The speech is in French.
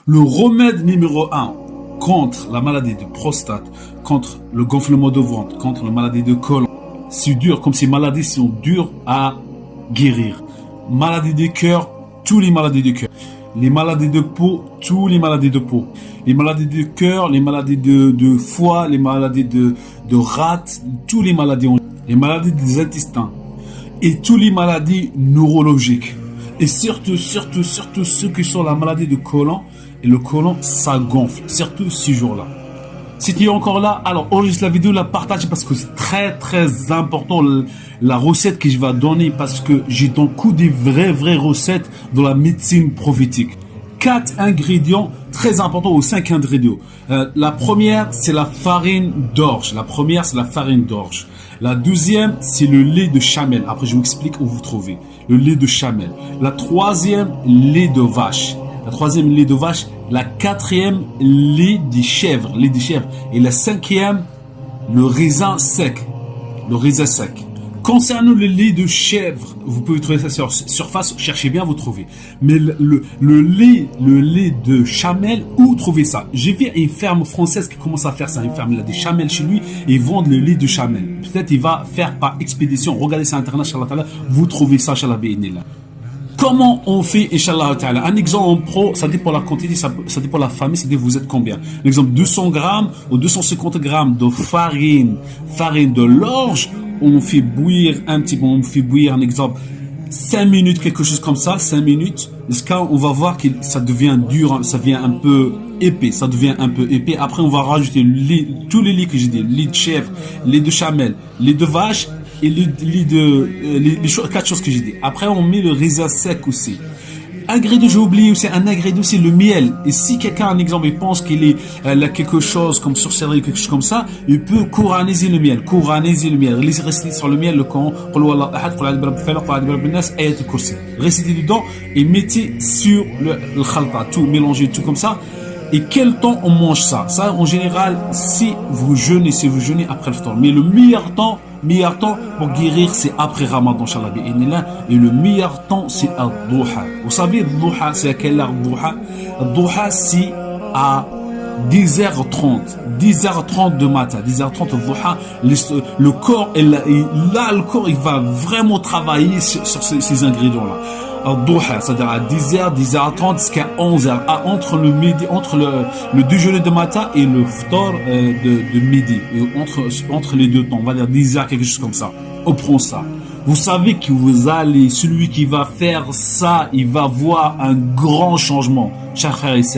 Le remède numéro 1 contre la maladie de prostate, contre le gonflement de ventre, contre la maladie de côlon, c'est dur, comme ces maladies sont dures à guérir. Maladie du cœur, toutes les maladies du cœur. Les maladies de peau, toutes les maladies de peau. Les maladies du cœur, les maladies de foie, les maladies de rate, toutes les maladies des intestins. Et toutes les maladies neurologiques. Et surtout ceux qui sont la maladie de côlon. Et le côlon, ça gonfle. Surtout ces jours-là. Si tu es encore là, alors enregistre la vidéo, la partage parce que c'est très important la recette que je vais donner parce que j'ai dans le coup des vraies recettes dans la médecine prophétique. 4 ingrédients très importants ou 5 ingrédients. La première, c'est la farine d'orge. La deuxième, c'est le lait de chamel. Après, je vous explique où vous trouvez. Le lait de chamel. La troisième, lait de vache. La quatrième, lait de chèvre. Et la cinquième, le raisin sec. Concernant le lait de chèvre, vous pouvez trouver ça sur Surface, cherchez bien, vous trouvez. Mais le lait de chamel, où trouver ça? J'ai vu une ferme française qui commence à faire ça. Une ferme, il a des chamels chez lui et ils vendent le lait de chamel. Peut-être il va faire par expédition. Regardez ça sur Internet, Inch'Allah, vous trouvez ça, Inch'Allah, bi'idhnillah. Comment on fait, Inch'Allah ta'ala? Un exemple en pro, ça dépend de la quantité, ça dépend de la famille, ça dépend vous êtes combien. L'exemple 200 grammes ou 250 grammes de farine de l'orge, on fait bouillir un petit peu, on fait bouillir un exemple 5 minutes, quelque chose comme ça, 5 minutes. Jusqu'à on va voir que ça devient dur, ça devient un peu épais, Après, on va rajouter tous les laits que j'ai dit, lait de chèvre, lait de chamel, lait de vache, et les 4 choses que j'ai dit. Après, on met le raisin sec aussi. Ingrédient, j'ai oublié aussi, un ingrédient, c'est le miel. Et si quelqu'un, un exemple, il pense qu'il a quelque chose comme sorcellerie, quelque chose comme ça, il peut coraniser le miel. Réciter sur le miel le Coran. Réciter dedans et mettez sur le khalta, tout, mélangez tout comme ça. Et quel temps on mange ça? Ça, en général, si vous jeûnez après le ftar. Mais le meilleur temps pour guérir, c'est après Ramadan, Inch'Allah, bi'idhnillah. Et le meilleur temps, c'est al-Duha. Vous savez, al-Duha, c'est à quelle heure al-Duha? Al-Duha, c'est à 10h30. 10h30 de matin. 10h30 al-Duha. Le corps, le corps, il va vraiment travailler sur ces ingrédients-là. Al-Duha, c'est-à-dire à 10h, 10h30 jusqu'à 11h, entre le midi, entre le déjeuner de matin et le ftar de midi, et entre les deux temps, on va dire 10h, quelque chose comme ça. On prend ça. Vous savez que celui qui va faire ça, il va voir un grand changement, chers frères et sœurs.